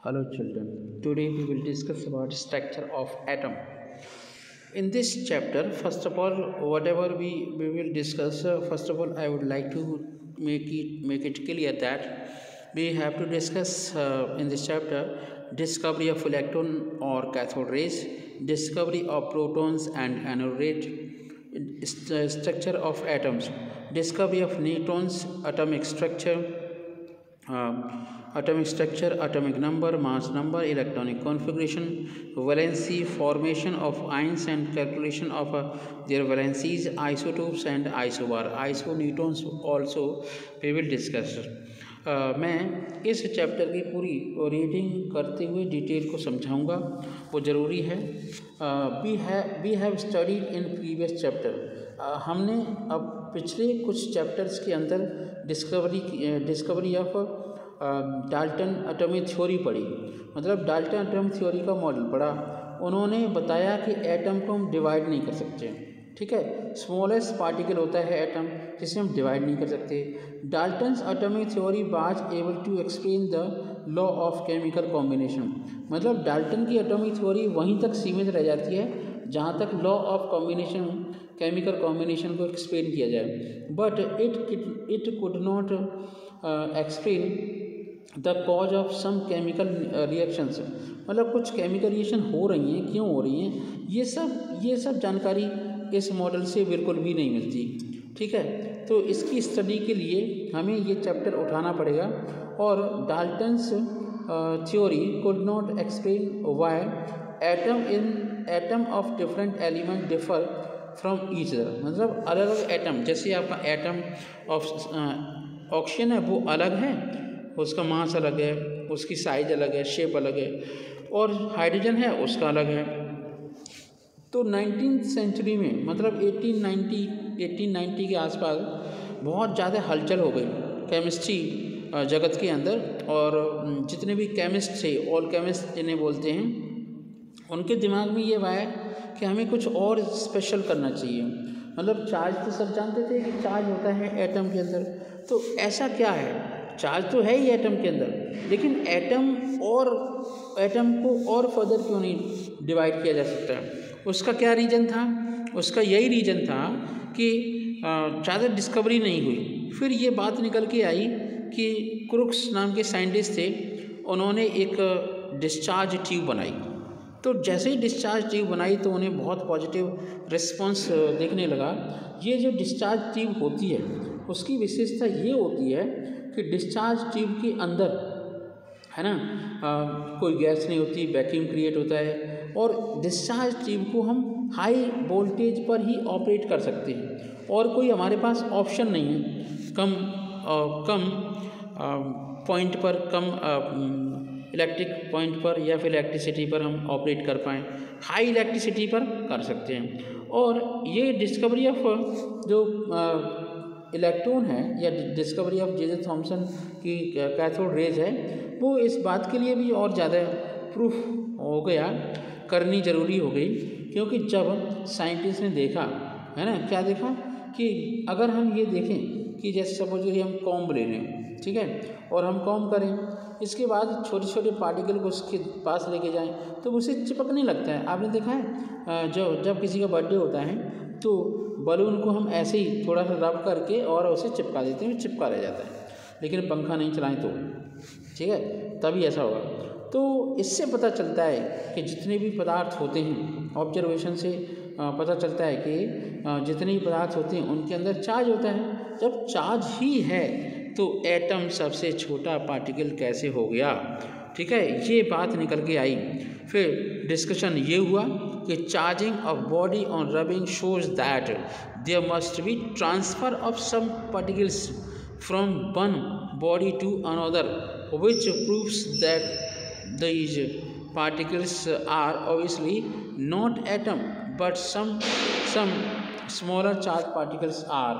Hello children, today we will discuss about structure of atom. In this chapter, first of all, whatever we will discuss, first of all, I would like to make it clear that we have to discuss in this chapter discovery of electron or cathode rays, discovery of protons and anode rate, structure of atoms, discovery of neutrons, atomic structure, atomic number, mass number, electronic configuration, valency, formation of ions and calculation of their valencies, isotopes and isobar, isoneutrons also we will discuss. मैं इस chapter की पूरी reading करते हुए detail को समझाऊंगा, वो ज़रूरी है. We have studied in previous chapter. हमने अब पिछले कुछ चैप्टर्स के अंदर discovery of Dalton atomic theory पढ़ी. मतलब डाल्टन एटॉमिक थ्योरी का मॉडल पढ़ा. उन्होंने बताया कि एटम को हम डिवाइड नहीं कर सकते. ठीक है, स्मॉलेस्ट पार्टिकल होता है एटम, जिसे हम डिवाइड नहीं कर सकते. Dalton's atomic theory was able to explain the law of chemical combination. मतलब डाल्टन की एटॉमिक थ्योरी वहीं तक सीमित रह जाती है जहाँ तक law of combination, chemical combination को एक्सप्लेन किया जाए. But it could not explain the cause of some chemical reactions. मतलब कुछ केमिकल रिएक्शन हो रही हैं, क्यों हो रही हैं, ये सब जानकारी इस मॉडल से बिल्कुल भी नहीं मिलती. ठीक है, तो इसकी स्टडी के लिए हमें ये चैप्टर उठाना पड़ेगा. और Dalton's theory could not explain why atom of different element differ from each other. मतलब अलग अलग एटम, जैसे आपका एटम ऑफ ऑक्सीजन है वो अलग है, उसका मास अलग है, उसकी साइज अलग है, शेप अलग है. और हाइड्रोजन है उसका अलग है. तो 19th सेंचुरी में, मतलब 1890 के आसपास बहुत ज़्यादा हलचल हो गई केमिस्ट्री जगत के अंदर. और जितने भी केमिस्ट थे, ऑल केमिस्ट जिन्हें बोलते हैं, उनके दिमाग में ये आया कि हमें कुछ और स्पेशल करना चाहिए. मतलब चार्ज तो सब जानते थे कि चार्ज होता है एटम के अंदर, तो ऐसा क्या है, चार्ज तो है ही एटम के अंदर, लेकिन एटम को और फर्दर क्यों नहीं डिवाइड किया जा सकता है. उसका क्या रीज़न था? उसका यही रीज़न था कि ज़्यादा डिस्कवरी नहीं हुई. फिर ये बात निकल के आई कि क्रुक्स नाम के साइंटिस्ट थे, उन्होंने एक डिस्चार्ज ट्यूब बनाई. तो जैसे ही डिस्चार्ज ट्यूब बनाई तो उन्हें बहुत पॉजिटिव रिस्पॉन्स देखने लगा. ये जो डिस्चार्ज ट्यूब होती है उसकी विशेषता ये होती है कि डिस्चार्ज ट्यूब के अंदर है ना कोई गैस नहीं होती, वैक्यूम क्रिएट होता है. और डिस्चार्ज ट्यूब को हम हाई वोल्टेज पर ही ऑपरेट कर सकते हैं, और कोई हमारे पास ऑप्शन नहीं है कम पॉइंट पर, कम इलेक्ट्रिक पॉइंट पर या फिर इलेक्ट्रिसिटी पर हम ऑपरेट कर पाएँ. हाई इलेक्ट्रिसिटी पर कर सकते हैं. और ये डिस्कवरी ऑफ जो इलेक्ट्रॉन है, या डिस्कवरी ऑफ जे थॉमसन की कैथोड रेज है, वो इस बात के लिए भी और ज़्यादा प्रूफ हो गया, करनी ज़रूरी हो गई. क्योंकि जब साइंटिस्ट ने देखा, है ना, क्या देखा कि अगर हम ये देखें कि जैसे सपोज कि हम कॉम्ब ले लें, ठीक है, और हम कॉम्ब करें, इसके बाद छोटे छोटे पार्टिकल को उसके पास लेके जाएं तो उसे चिपकने लगता है. आपने देखा है जब किसी का बर्थडे होता है तो बलून को हम ऐसे ही थोड़ा सा रब करके और उसे चिपका देते हैं, चिपका रह जाता है. लेकिन पंखा नहीं चलाएं तो, ठीक है, तभी ऐसा होगा. तो इससे पता चलता है कि जितने भी पदार्थ होते हैं, ऑब्जर्वेशन से पता चलता है कि जितने भी पदार्थ होते हैं उनके अंदर चार्ज होता है. जब चार्ज ही है तो एटम सबसे छोटा पार्टिकल कैसे हो गया. ठीक है, ये बात निकल के आई. फिर डिस्कशन ये हुआ कि charging of body on rubbing shows that there must be transfer of some particles from one body to another, which proves that these particles are obviously not atom but some smaller charged particles are.